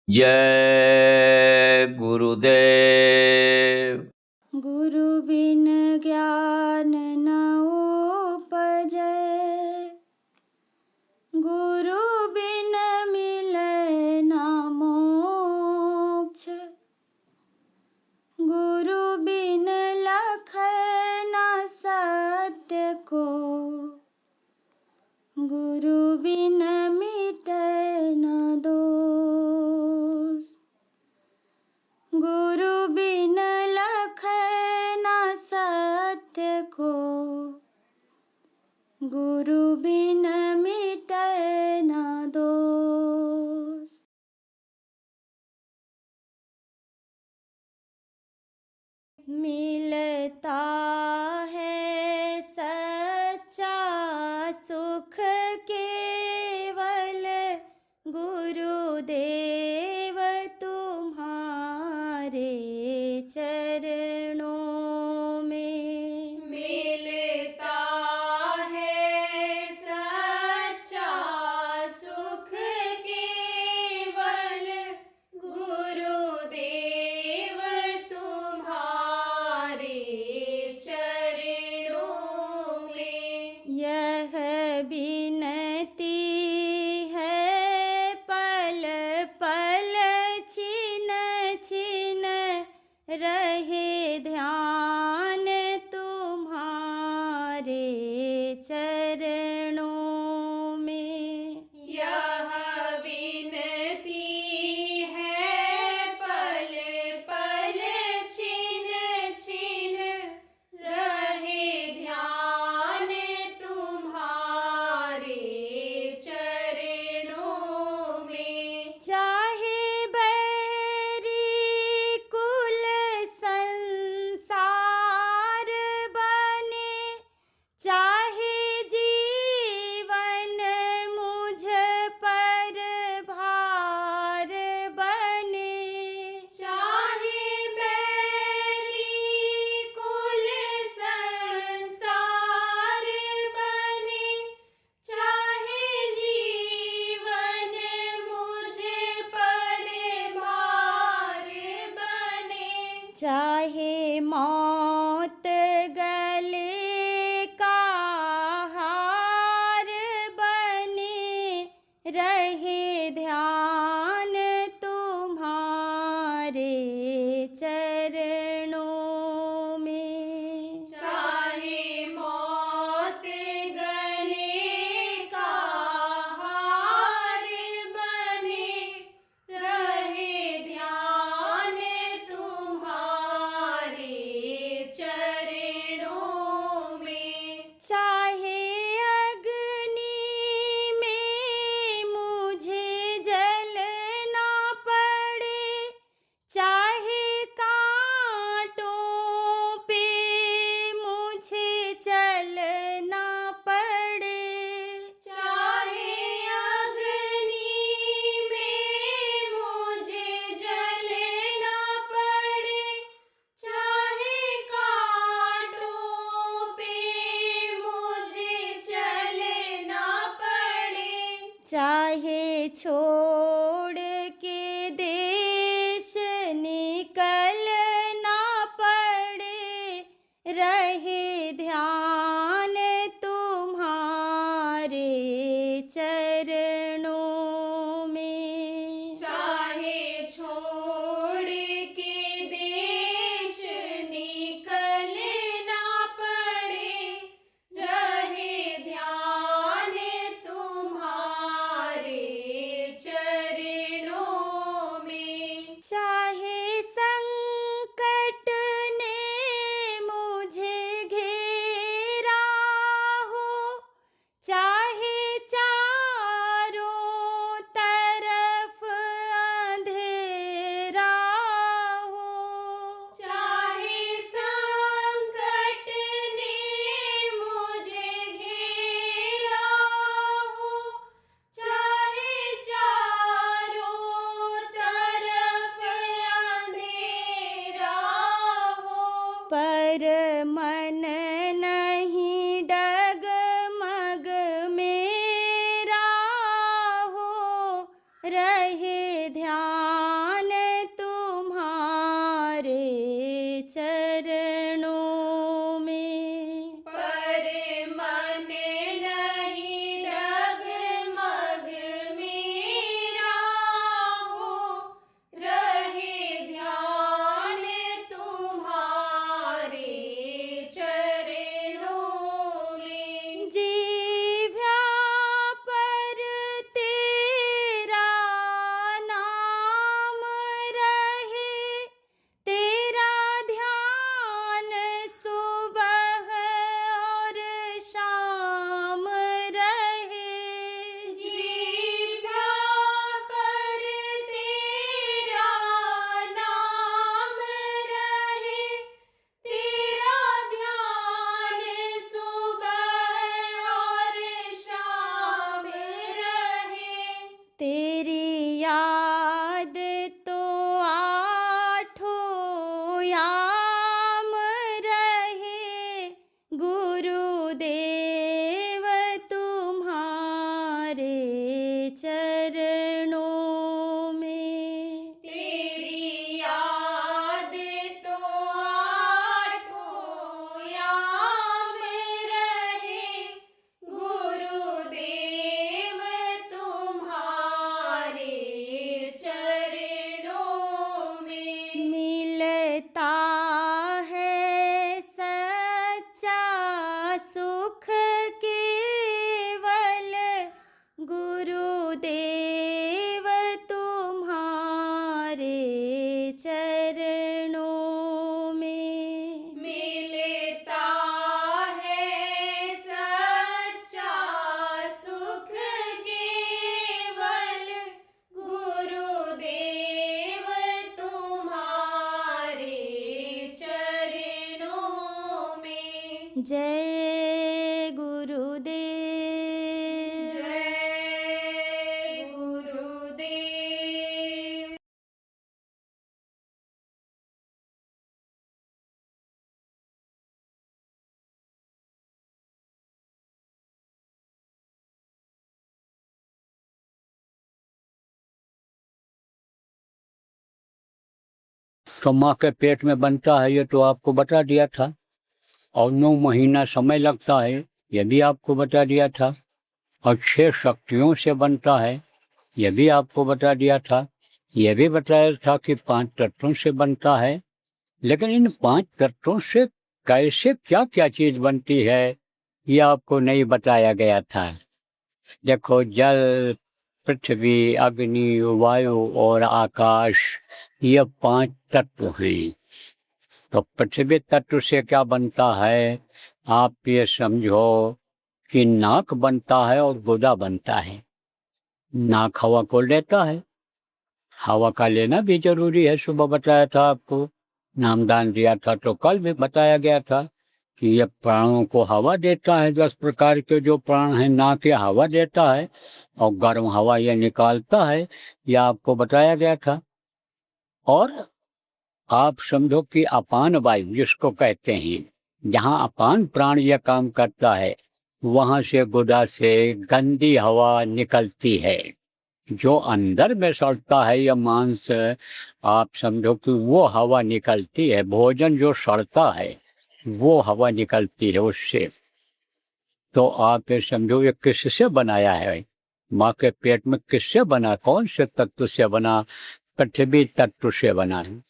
जय गुरुदेव। गुरु बिन ज्ञान न उपजै, गुरु बिन मिलै ना मोक्ष। गुरु बिन लखै ना सत्य को, गुरु बिन मिटै ना दोष। गुरु बिन लखै ना सत्य को, गुरु बिन मिटै ना दोष। मिलता है सच्चा सुख केवल गुरुदेव तुम्हारे चरणों में। मिलता है सच्चा सुख केवल गुरुदेव तुम्हारे चरणों में। यह भी गुरुदेव तुम्हारे चरणों में। तेरी याद तो आठों याम रहे, गुरुदेव तुम्हारे चरणों में। मिलता है सच्चा सुख केवल गुरुदेव तुम्हारे चरणों में। मिलता है सच्चा सुख केवल गुरुदेव तुम्हारे चरणों में। जय गुरुदेव। जय गुरुदेव। तो माँ के पेट में बनता है, ये तो आपको बता दिया था। और 9 महीना समय लगता है, ये भी आपको बता दिया था। और 6 शक्तियों से बनता है, ये भी आपको बता दिया था। ये भी बताया था कि 5 तत्वों से बनता है। लेकिन इन 5 तत्वों से कैसे क्या क्या चीज बनती है, ये आपको नहीं बताया गया था। देखो, जल, पृथ्वी, अग्नि, वायु और आकाश, ये 5 तत्व हैं। तो पृथ्वी तत्व से क्या बनता है, आप ये समझो कि नाक बनता है और गुदा बनता है। नाक हवा को लेता है, हवा का लेना भी जरूरी है। सुबह बताया था आपको, नामदान दिया था, तो कल भी बताया गया था कि ये प्राणों को हवा देता है। 10 प्रकार के जो प्राण हैं, नाक ये हवा देता है और गर्म हवा ये निकालता है, यह आपको बताया गया था। और आप समझो कि अपान वायु जिसको कहते हैं, जहाँ अपान प्राण यह काम करता है, वहाँ से गुदा से गंदी हवा निकलती है। जो अंदर में सड़ता है या मांस, आप समझो कि वो हवा निकलती है। भोजन जो सड़ता है वो हवा निकलती है उससे। तो आप ये समझो ये किससे बनाया है, माँ के पेट में किससे बना, कौन से तत्व से बना? पृथ्वी तत्व से बना है।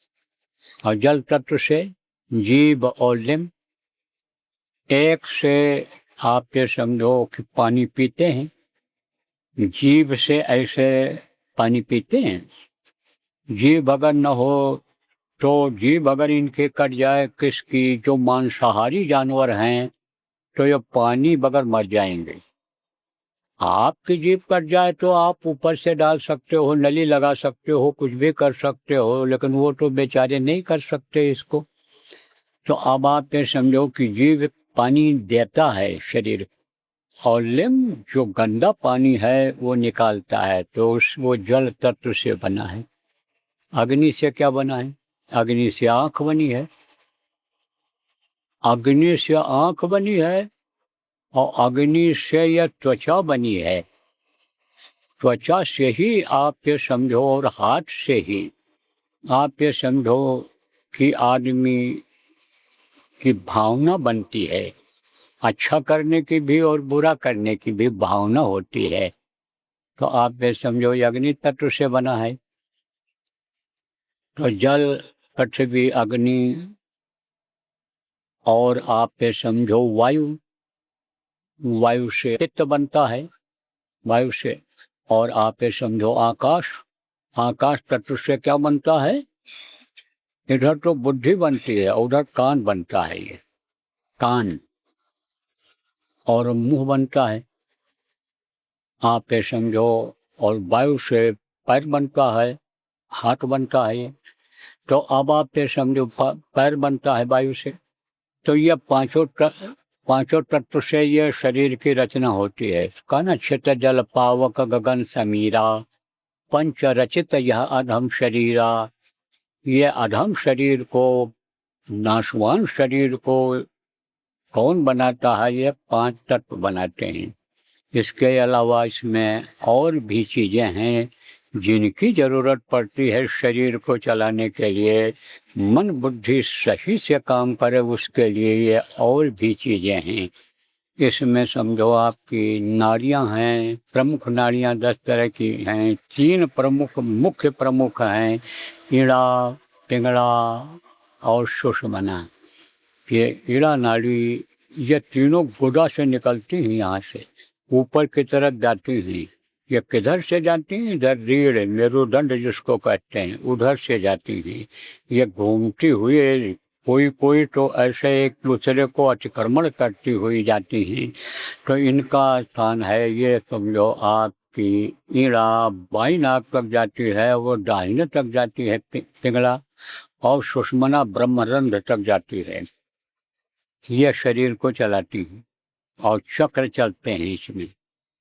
और जल तत्व से जीव और लिम्ब। एक से आप ये समझो कि पानी पीते हैं, जीव से ऐसे पानी पीते हैं। जीव अगर न हो तो जीव अगर इनके कट जाए, किसकी, जो मांसाहारी जानवर हैं, तो ये पानी बगैर मर जाएंगे। आपकी जीभ कट जाए तो आप ऊपर से डाल सकते हो, नली लगा सकते हो, कुछ भी कर सकते हो, लेकिन वो तो बेचारे नहीं कर सकते इसको। तो अब आप ये समझो कि जीव पानी देता है शरीर, और लिम्ब जो गंदा पानी है वो निकालता है। तो वो जल तत्व से बना है। अग्नि से क्या बना है? अग्नि से आंख बनी है। अग्नि से आंख बनी है और अग्नि से यह त्वचा बनी है। त्वचा से ही आप ये समझो, और हाथ से ही आप ये समझो कि आदमी की भावना बनती है। अच्छा करने की भी और बुरा करने की भी भावना होती है। तो आप ये समझो ये अग्नि तत्व से बना है। तो जल, पृथ्वी, अग्नि, और आप ये समझो वायु, वायु से चित्त बनता है, वायु से। और आप ये समझो आकाश, आकाश तत्व से क्या बनता है? इधर तो बुद्धि बनती है, उधर कान बनता है। ये कान और मुंह बनता है, आप ये समझो। और वायु से पैर बनता है, हाथ बनता है ये। तो अब आप ये समझो पैर बनता है वायु से। तो ये पांचों तत्व से ये शरीर की रचना होती है। कहा ना, छित जल पावक गगन समीरा, पंच रचित यह अधम शरीरा। ये अधम शरीर को, नाशवान शरीर को कौन बनाता है? ये 5 तत्व बनाते हैं। इसके अलावा इसमें और भी चीज़ें हैं जिनकी ज़रूरत पड़ती है शरीर को चलाने के लिए। मन बुद्धि सही से काम करे उसके लिए ये और भी चीज़ें हैं। इसमें समझो आपकी नाड़ियाँ हैं, प्रमुख नाड़ियाँ 10 तरह की हैं। 3 प्रमुख मुख्य प्रमुख हैं, ईड़ा, पिंगला और सुषुम्ना। ये ईड़ा नाड़ी, ये तीनों गुदा से निकलती हैं, यहाँ से ऊपर की तरफ जाती हैं। ये किधर से जाती हैं? इधर रीढ़ मेरुदंड जिसको कहते हैं, उधर से जाती हैं। ये घूमती हुई कोई तो ऐसे एक दूसरे को अतिक्रमण करती हुई जाती हैं। तो इनका स्थान है, ये समझो आपकी ईड़ा बाईं नाक तक जाती है, वो दाहिने तक जाती है पिंगला, और सुषुम्ना ब्रह्मरंध्र तक जाती है। यह शरीर को चलाती है। और चक्र चलते हैं इसमें,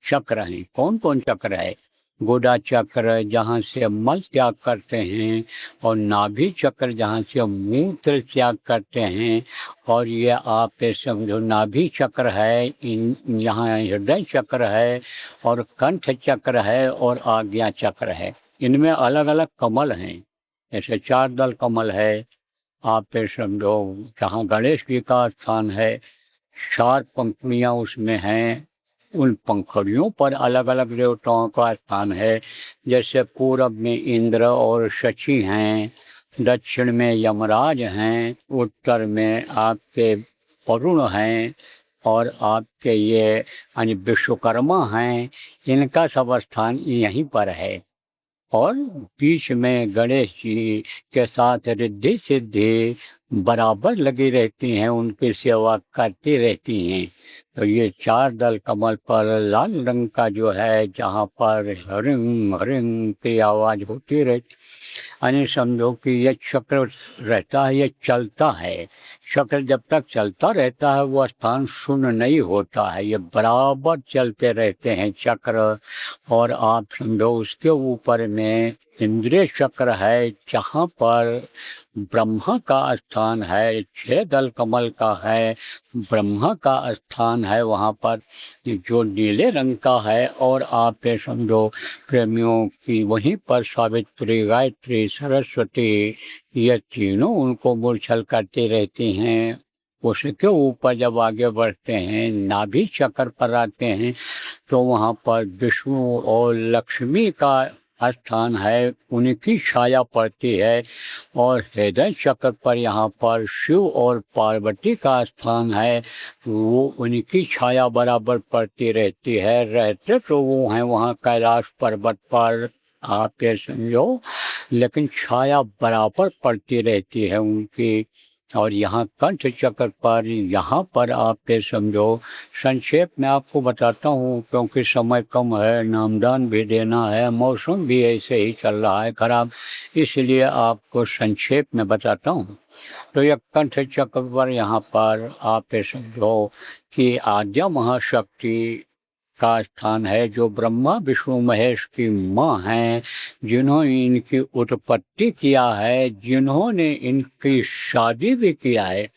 चक्र हैं। कौन कौन चक्र है? गुदा चक्र जहाँ से मल त्याग करते हैं, और नाभि चक्र जहाँ से मूत्र त्याग करते हैं, और ये आप समझो नाभि चक्र है, यहाँ हृदय चक्र है, और कंठ चक्र है, और आज्ञा चक्र है। इनमें अलग अलग कमल हैं, जैसे 4 दल कमल है। आप समझो जहाँ गणेश जी का स्थान है, 4 पंखुड़ियाँ उसमें हैं। उन पंखुड़ियों पर अलग अलग देवताओं का स्थान है। जैसे पूरब में इंद्र और शची हैं, दक्षिण में यमराज हैं, उत्तर में आपके वरुण हैं, और आपके ये यानी विश्वकर्मा हैं। इनका सब स्थान यहीं पर है। और बीच में गणेश जी के साथ रिद्धि सिद्धि बराबर लगी रहती हैं, उनकी सेवा करती रहती हैं। तो ये 4 दल कमल पर लाल रंग का जो है, जहाँ पर हरिंग हरिंग की आवाज़ होती रहती, यानी समझो कि ये चक्र रहता है, ये चलता है। चक्र जब तक चलता रहता है वो स्थान शून्य नहीं होता है, ये बराबर चलते रहते हैं चक्र। और आप समझो उसके ऊपर में इंद्रिय चक्र है, जहाँ पर ब्रह्मा का स्थान है। 6 दल कमल का है, ब्रह्मा का स्थान है वहाँ पर, जो नीले रंग का है। और आप ये समझो प्रेमियों की वहीं पर सावित्री, गायत्री, सरस्वती, ये तीनों उनको मूर्छल करती रहती हैं। उसके ऊपर जब आगे बढ़ते हैं, नाभि चक्र पर आते हैं, तो वहाँ पर विष्णु और लक्ष्मी का स्थान है, उनकी छाया पड़ती है। और हृदय चक्र पर यहाँ पर शिव और पार्वती का स्थान है, वो उनकी छाया बराबर पड़ती रहती है। रहते तो वो हैं वहाँ कैलाश पर्वत पर, आप ये समझो, लेकिन छाया बराबर पड़ती रहती है उनकी। और यहाँ कंठ चक्र पर, यहाँ पर आप ये समझो, संक्षेप में आपको बताता हूँ क्योंकि समय कम है, नामदान भी देना है, मौसम भी ऐसे ही चल रहा है खराब, इसलिए आपको संक्षेप में बताता हूँ। तो यह कंठ चक्र पर यहाँ पर आप ये समझो कि आद्या महाशक्ति का स्थान है, जो ब्रह्मा विष्णु महेश की माँ हैं, जिन्होंने इनकी उत्पत्ति किया है, जिन्होंने इनकी शादी भी किया है।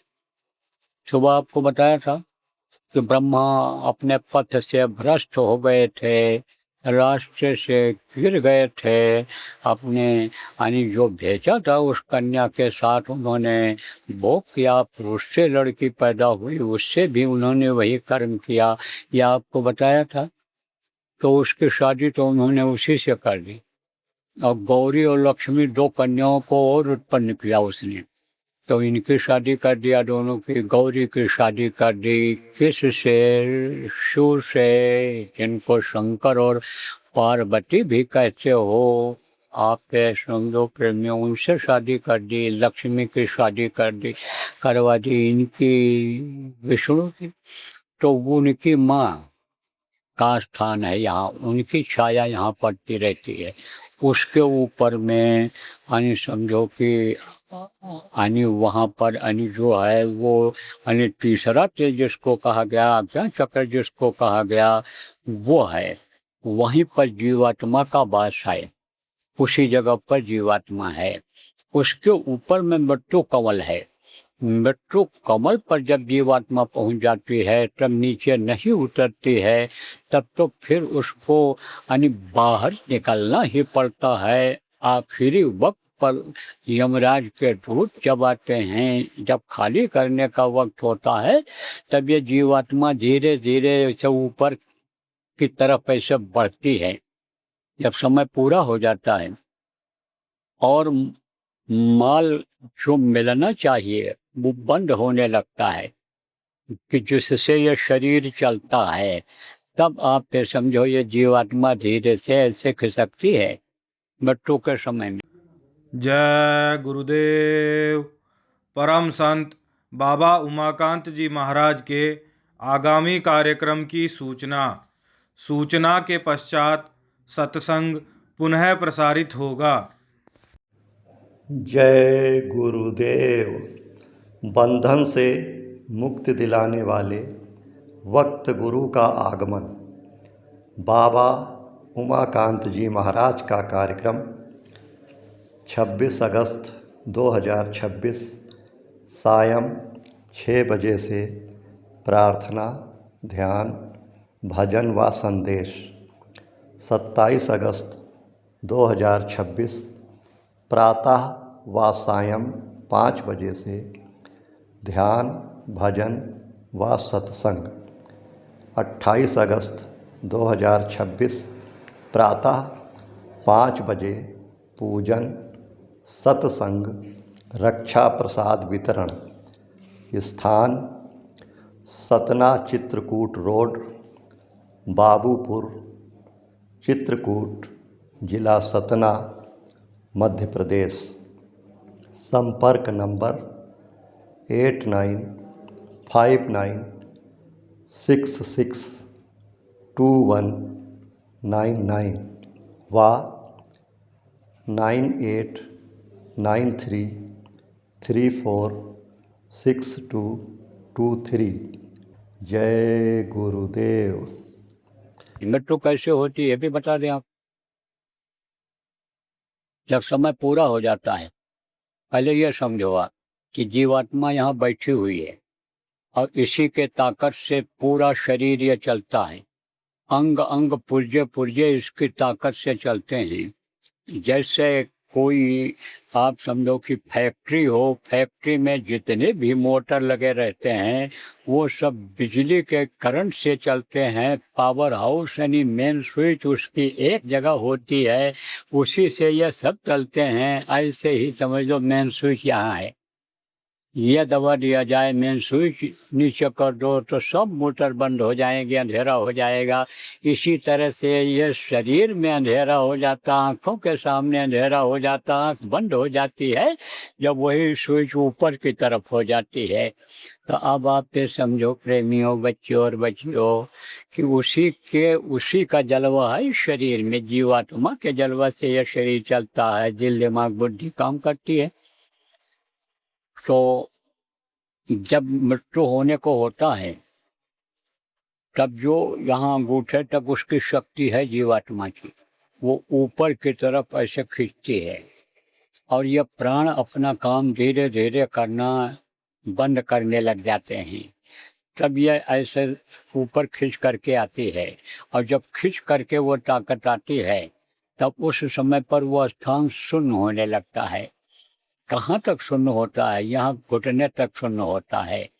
सुबह आपको बताया था कि ब्रह्मा अपने पथ से भ्रष्ट हो गए थे, रास्ते से गिर गए थे। अपने यानी जो भेजा था उस कन्या के साथ उन्होंने भोग किया, फिर उससे लड़की पैदा हुई, उससे भी उन्होंने वही कर्म किया, यह आपको बताया था। तो उसकी शादी तो उन्होंने उसी से कर दी। और गौरी और लक्ष्मी 2 कन्याओं को और उत्पन्न किया उसने, तो इनकी शादी कर दिया दोनों की। गौरी की शादी कर दी किससे? शिव से, जिनको शंकर और पार्वती भी कहते हो आप समझो प्रेमियों, उनसे शादी कर दी। लक्ष्मी की शादी करवा दी इनकी विष्णु की। तो उनकी माँ का स्थान है यहाँ, उनकी छाया यहाँ पड़ती रहती है। उसके ऊपर में यानी समझो कि यानी वहाँ पर यानी जो है वो यानी तीसरा तेज जिसको कहा गया, आज्ञा चक्र जिसको कहा गया, वो है। वहीं पर जीवात्मा का वास है, उसी जगह पर जीवात्मा है। उसके ऊपर में मृत्यु कमल है, मृत्यु कमल पर जब जीवात्मा पहुंच जाती है, तब नीचे नहीं उतरती है, तब तो फिर उसको यानी बाहर निकलना ही पड़ता है। आखिरी वक्त पर यमराज के दूत जब आते हैं, जब खाली करने का वक्त होता है, तब ये जीवात्मा धीरे धीरे ऐसे ऊपर की तरफ ऐसे बढ़ती है। जब समय पूरा हो जाता है और माल जो मिलना चाहिए वो बंद होने लगता है कि जिससे ये शरीर चलता है, तब आप फिर समझो ये जीवात्मा धीरे से ऐसे खिसकती है मृत्यु के समय में। जय गुरुदेव। परम संत बाबा उमाकांत जी महाराज के आगामी कार्यक्रम की सूचना के पश्चात सत्संग पुनः प्रसारित होगा। जय गुरुदेव। बंधन से मुक्ति दिलाने वाले वक्त गुरु का आगमन। बाबा उमाकांत जी महाराज का कार्यक्रम 26 अगस्त 2026 सायं 6 बजे से प्रार्थना, ध्यान, भजन व संदेश। 27 अगस्त 2026 प्रातः व सायं 5 बजे से ध्यान, भजन व सत्संग। 28 अगस्त 2026 प्रातः 5 बजे पूजन, सत्संग, रक्षा प्रसाद वितरण। स्थान सतना चित्रकूट रोड, बाबूपुर, चित्रकूट, जिला सतना, मध्य प्रदेश। संपर्क नंबर 8959662199 व 9893346223। जय गुरुदेव। मृत्यु कैसे होती है भी बता दें आप। जब समय पूरा हो जाता है, पहले यह समझो आप कि जीवात्मा यहाँ बैठी हुई है और इसी के ताकत से पूरा शरीर ये चलता है। अंग अंग पुर्जे पुर्जे इसकी ताकत से चलते हैं। जैसे कोई आप समझो कि फैक्ट्री हो, फैक्ट्री में जितने भी मोटर लगे रहते हैं वो सब बिजली के करंट से चलते हैं। पावर हाउस यानी मेन स्विच उसकी एक जगह होती है, उसी से ये सब चलते हैं। ऐसे ही समझ लो मेन स्विच यहाँ है, ये दबा दिया जाए, मेन स्विच नीचे कर दो तो सब मोटर बंद हो जाएंगे, अंधेरा हो जाएगा। इसी तरह से ये शरीर में अंधेरा हो जाता, आँखों के सामने अंधेरा हो जाता, आँख बंद हो जाती है जब वही स्विच ऊपर की तरफ हो जाती है। तो अब आप ये समझो प्रेमियों, बच्चों और बच्चियों कि उसी का जलवा है इस शरीर में। जीवात्मा के जलवा से यह शरीर चलता है, दिल, दिमाग, बुद्धि काम करती है। तो जब मृत्यु होने को होता है तब जो यहाँ अंगूठे तक उसकी शक्ति है जीवात्मा की, वो ऊपर की तरफ ऐसे खींचती है और ये प्राण अपना काम धीरे धीरे करना बंद करने लग जाते हैं। तब ये ऐसे ऊपर खींच करके आती है और जब खींच करके वो ताकत आती है तब उस समय पर वो स्थान शून्य होने लगता है। कहाँ तक शून्य होता है? यहाँ घुटने तक शून्य होता है।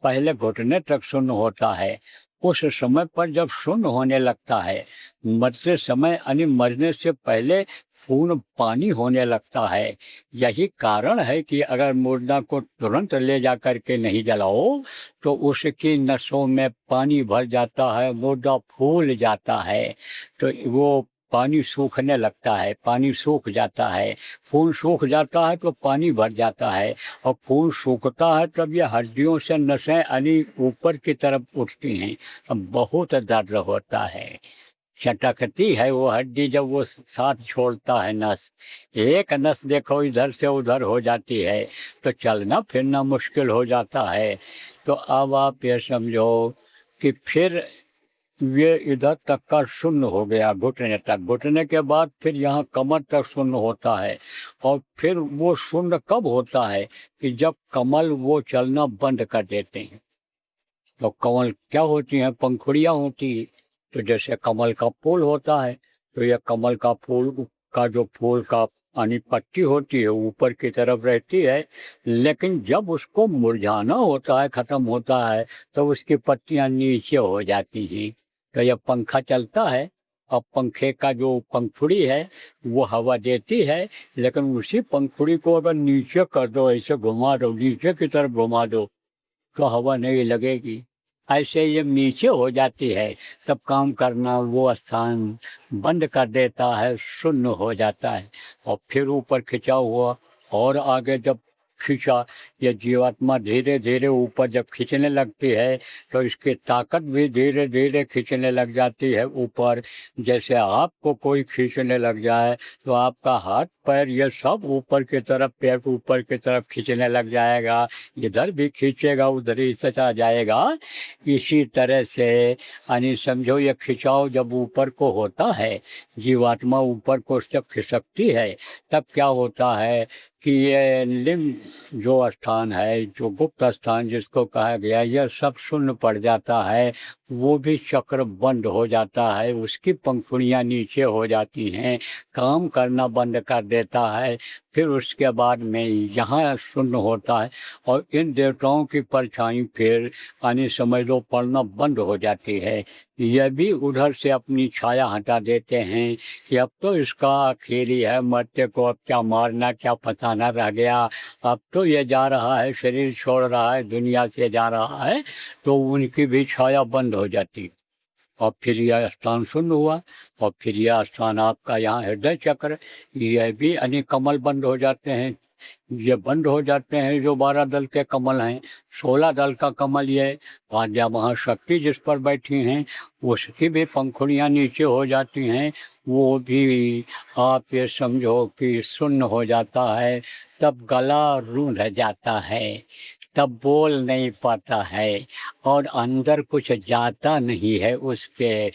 पहले घुटने तक शून्य होता है। उस समय पर जब शून्य होने लगता है, मरते समय यानी मरने से पहले पूर्ण पानी होने लगता है। यही कारण है कि अगर मुर्दा को तुरंत ले जा कर के नहीं जलाओ तो उसकी नसों में पानी भर जाता है, मुर्दा फूल जाता है, तो वो पानी सूखने लगता है, पानी सूख जाता है। खून सूख जाता है तो पानी भर जाता है और खून सूखता है तब ये हड्डियों से नसें यानी ऊपर की तरफ उठती हैं। अब बहुत दर्द होता है, चटकती है वो हड्डी जब वो साथ छोड़ता है नस। एक नस देखो इधर से उधर हो जाती है तो चलना फिरना मुश्किल हो जाता है। तो अब आप ये समझो कि फिर ये इधर तक का शून्य हो गया, घुटने तक। घुटने के बाद फिर यहाँ कमर तक शून्य होता है। और फिर वो शून्य कब होता है कि जब कमल वो चलना बंद कर देते हैं। तो कमल क्या होती हैं? पंखुड़ियाँ होती हैं। तो जैसे कमल का फूल होता है, तो यह कमल का फूल का जो फूल का यानी पत्ती होती है ऊपर की तरफ रहती है, लेकिन जब उसको मुरझाना होता है, खत्म होता है, तो उसकी पत्तियां नीचे हो जाती हैं। तो यह पंखा चलता है, और पंखे का जो पंखुड़ी है वो हवा देती है, लेकिन उसी पंखुड़ी को अगर नीचे कर दो, ऐसे घुमा दो, नीचे की तरफ घुमा दो, तो हवा नहीं लगेगी। ऐसे ये नीचे हो जाती है, तब काम करना वो स्थान बंद कर देता है, शून्य हो जाता है। और फिर ऊपर खिंचा हुआ, और आगे जब खींचा, ये जीवात्मा धीरे धीरे ऊपर जब खींचने लगती है, तो इसकी ताकत भी धीरे धीरे खींचने लग जाती है ऊपर। जैसे आपको कोई खींचने लग जाए, तो आपका हाथ पैर ये सब ऊपर की तरफ, पैर ऊपर की तरफ खींचने लग जाएगा। इधर भी खींचेगा, उधर ही सचा जाएगा। इसी तरह से यानी समझो, ये खिंचाव जब ऊपर को होता है, जीवात्मा ऊपर को जब खिसकती है, तब क्या होता है कि ये लिंग जो स्थान है, जो गुप्त स्थान जिसको कहा गया, यह सब शून्य पड़ जाता है। वो भी चक्र बंद हो जाता है, उसकी पंखुड़ियाँ नीचे हो जाती हैं, काम करना बंद कर देता है। फिर उसके बाद में यहाँ शून्य होता है, और इन देवताओं की परछाई फिर यानी समझ लो पड़ना बंद हो जाती है। यह भी उधर से अपनी छाया हटा देते हैं कि अब तो इसका खेल ही है, मरते को अब क्या मारना, क्या फंसाना रह गया। अब तो ये जा रहा है, शरीर छोड़ रहा है, दुनिया से जा रहा है, तो उनकी भी छाया बंद हो जाती। और फिर यह स्थान शून्य हुआ। और फिर यह स्थान आपका यहाँ हृदय चक्र, यह भी अनेक कमल बंद हो जाते हैं। ये बंद हो जाते हैं जो 12 दल के कमल हैं। 16 दल का कमल ये आद्या महाशक्ति जिस पर बैठी हैं, उसकी भी पंखुड़ियाँ नीचे हो जाती हैं। वो भी आप ये समझो कि शून्य हो जाता है। तब गला रूंध जाता है, तब बोल नहीं पाता है, और अंदर कुछ जाता नहीं है उसके।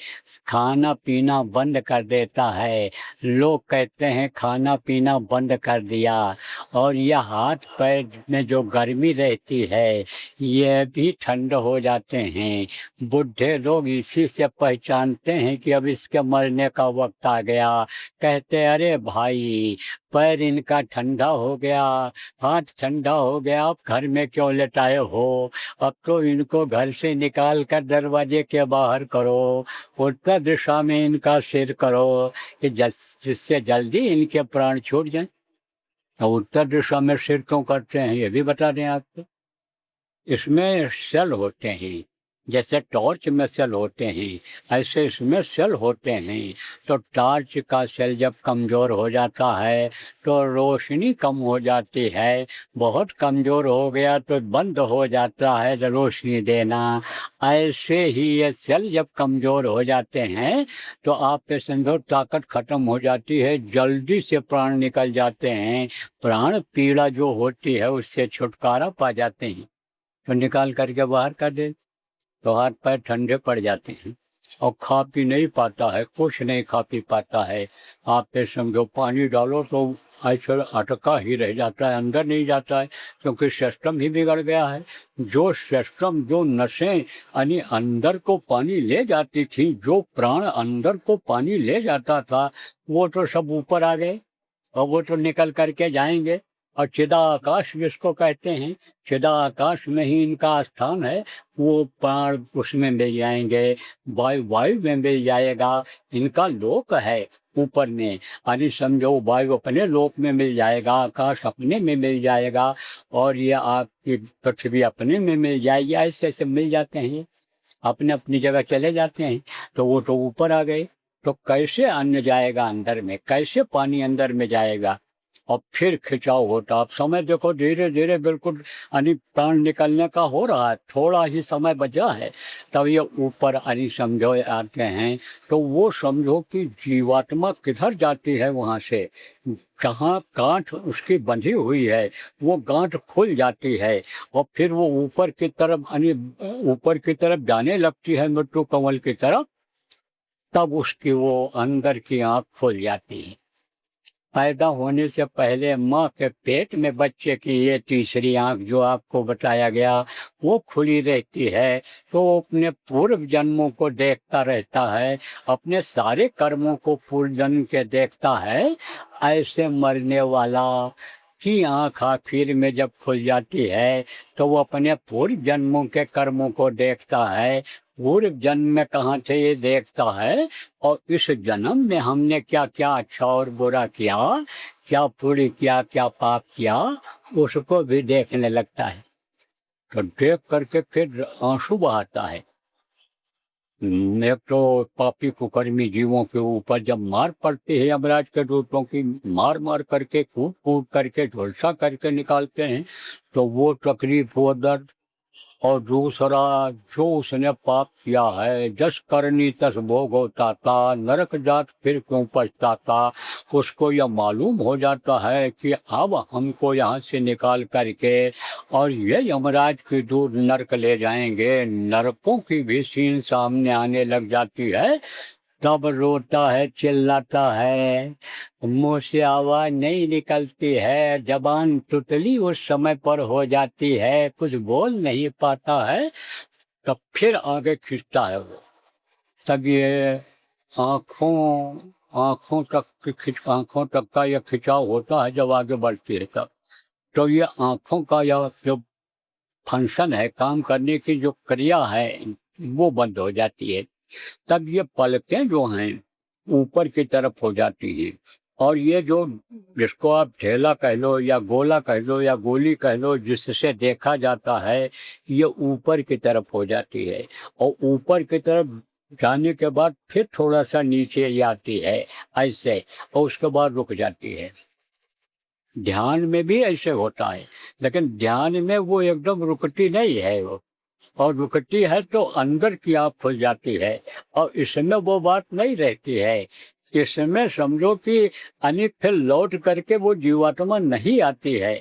खाना पीना बंद कर देता है। लोग कहते हैं खाना पीना बंद कर दिया। और यह हाथ पैर में जो गर्मी रहती है, ये भी ठंड हो जाते हैं। बूढ़े लोग इसी से पहचानते हैं कि अब इसके मरने का वक्त आ गया। कहते अरे भाई, पैर इनका ठंडा हो गया, हाथ ठंडा हो गया, आप घर में क्यों लेटाए हो? अब तो इनको घर से निकाल कर दरवाजे के बाहर करो, उत्तर दिशा में इनका सिर करो, कि जिससे जल्दी इनके प्राण छूट जाएं। और उत्तर दिशा में सिर क्यों करते हैं, ये भी बता दें आपको। इसमें सेल होते हैं, जैसे टॉर्च में सेल होते हैं, ऐसे इसमें सेल होते हैं। तो टॉर्च का सेल जब कमज़ोर हो जाता है, तो रोशनी कम हो जाती है। बहुत कमज़ोर हो गया तो बंद हो जाता है रोशनी देना। ऐसे ही ये सेल जब कमज़ोर हो जाते हैं, तो आप पे समझो ताकत ख़त्म हो जाती है, जल्दी से प्राण निकल जाते हैं। प्राण पीड़ा जो होती है उससे छुटकारा पा जाते हैं, तो निकाल करके बाहर कर दे, तो हाथ पैर ठंडे पड़ जाते हैं। और खा पी नहीं पाता है, कुछ नहीं खा पी पाता है। आप पे समझो पानी डालो तो ऐसे अटका ही रह जाता है, अंदर नहीं जाता है, क्योंकि सिस्टम ही बिगड़ गया है। जो सिस्टम, जो नसें यानी अंदर को पानी ले जाती थी, जो प्राण अंदर को पानी ले जाता था, वो तो सब ऊपर आ गए, और वो तो निकल करके जाएंगे। और चिदाकाश जिसको कहते हैं, चिदाकाश में ही इनका स्थान है। वो प्राण उसमें मिल जाएंगे, वायु में मिल जाएगा। इनका लोक है ऊपर में, यानी समझो वायु अपने लोक में मिल जाएगा, आकाश अपने में मिल जाएगा, और ये आपकी पृथ्वी अपने में मिल जाएगी। ऐसे ऐसे मिल जाते हैं, अपने अपनी जगह चले जाते हैं। तो वो तो ऊपर आ गए, तो कैसे अन्न जाएगा अंदर में, कैसे पानी अंदर में जाएगा? और फिर खिंचाव होता। आप समय देखो धीरे धीरे बिल्कुल यानी प्राण निकलने का हो रहा है, थोड़ा ही समय बचा है, तब ये ऊपर यानी समझो आते हैं। तो वो समझो कि जीवात्मा किधर जाती है वहाँ से, जहाँ गांठ उसकी बंधी हुई है वो गांठ खुल जाती है और फिर वो ऊपर की तरफ यानी ऊपर की तरफ जाने लगती है मृत्यु कमल की तरफ। तब उसकी वो अंदर की आँख खुल जाती है। पैदा होने से पहले माँ के पेट में बच्चे की ये तीसरी आंख जो आपको बताया गया वो खुली रहती है, तो वो अपने पूर्व जन्मों को देखता रहता है, अपने सारे कर्मों को पूर्व जन्म के देखता है। ऐसे मरने वाला की आंख आखिर में जब खुल जाती है तो वो अपने पूर्व जन्मों के कर्मों को देखता है, पूर्व जन्म में कहाँ थे ये देखता है, और इस जन्म में हमने क्या क्या अच्छा और बुरा किया, क्या पुण्य किया क्या पाप किया, उसको भी देखने लगता है। तो देख करके फिर आंसू बहाता है। एक तो पापी कुकर्मी जीवों के ऊपर जब मार पड़ती है यमराज के दूतों की, मार मार करके कूट कूट करके झुलसा करके निकालते हैं, तो वो तकलीफ वो दर्द। और दूसरा जो उसने पाप किया है, जस करनी तस भोग होता था, नरक जात फिर क्यों पछताता, उसको यह मालूम हो जाता है कि अब हमको यहाँ से निकाल करके और ये यमराज की दूर नरक ले जाएंगे। नरकों की भी सीन सामने आने लग जाती है। तब रोता है, चिल्लाता है, मुंह से आवाज नहीं निकलती है, जबान तुतली उस समय पर हो जाती है, कुछ बोल नहीं पाता है। तब फिर आगे खींचता है वो। तब ये आँखों आँखों तक का यह खिंचाव होता है जब आगे बढ़ती है तब। तो ये आँखों का यह जो फंक्शन है, काम करने की जो क्रिया है, वो बंद हो जाती है। तब ये पलकें जो हैं ऊपर की तरफ हो जाती हैं, और ये जो जिसको आप ढेला कह लो या गोला कह लो या गोली कह लो जिससे देखा जाता है, ये ऊपर की तरफ हो जाती है। और ऊपर की तरफ जाने के बाद फिर थोड़ा सा नीचे आती है ऐसे, और उसके बाद रुक जाती है। ध्यान में भी ऐसे होता है, लेकिन ध्यान में वो एकदम रुकती नहीं है वो, और रुकती है तो अंदर की आँख खुल जाती है, और इसमें वो बात नहीं रहती है। इसमें समझो कि यानी फिर लौट करके वो जीवात्मा नहीं आती है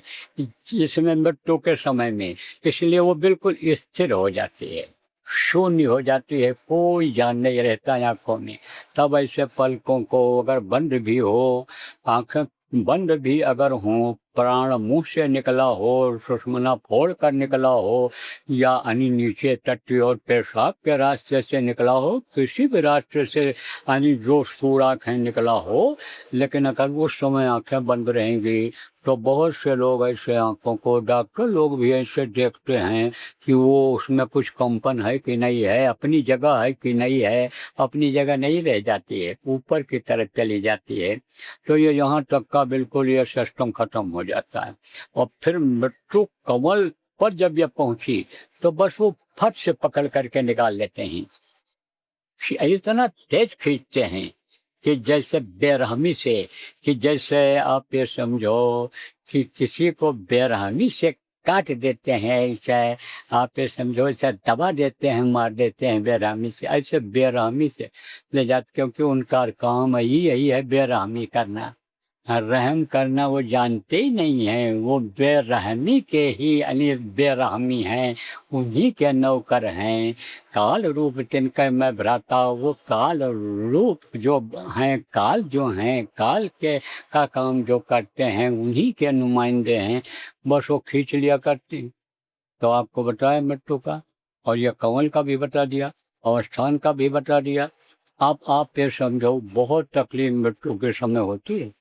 इसमें मृत्यु के समय में, इसलिए वो बिल्कुल स्थिर हो जाती है, शून्य हो जाती है, कोई जान नहीं रहता है आँखों में। तब ऐसे पलकों को अगर बंद भी हो, आँखें बंद भी अगर हों, प्राण मुंह से निकला हो, सुषुम्ना फोड़ कर निकला हो, या यानी नीचे टट्टी और पेशाब के रास्ते से निकला हो, किसी भी रास्ते से यानी जो सूराख निकला हो, लेकिन अगर उस समय आंखें बंद रहेंगी तो बहुत से लोग ऐसे आंखों को, डॉक्टर लोग भी ऐसे देखते हैं कि वो उसमें कुछ कंपन है कि नहीं है, अपनी जगह है कि नहीं है, अपनी जगह नहीं रह जाती है, ऊपर की तरफ चली जाती है। तो ये यहाँ तक का बिल्कुल ये सिस्टम खत्म हो जाता है। और फिर मृत्यु कमल पर जब ये पहुंची तो बस वो फट से पकड़ करके निकाल लेते हैं, इतना तेज खींचते हैं कि जैसे बेरहमी से, कि जैसे आप ये समझो कि किसी को बेरहमी से काट देते हैं, ऐसे आप ये समझो ऐसा दबा देते हैं, मार देते हैं बेरहमी से, ऐसे बेरहमी से ले जाते, क्योंकि उनका काम यही है बेरहमी करना, रहम करना वो जानते ही नहीं हैं। वो बेरहमी के ही यानी बेरहमी हैं, उन्हीं के नौकर हैं। काल रूप तिनका मैं भ्राता, वो काल रूप जो हैं, काल जो हैं, काल के का काम जो करते हैं उन्हीं के नुमाइंदे हैं, बस वो खींच लिया करती। तो आपको बताया मृत्यु का, और यह कमल का भी बता दिया, अवस्थान का भी बता दिया। आप ये समझो बहुत तकलीफ मृत्यु के समय होती है।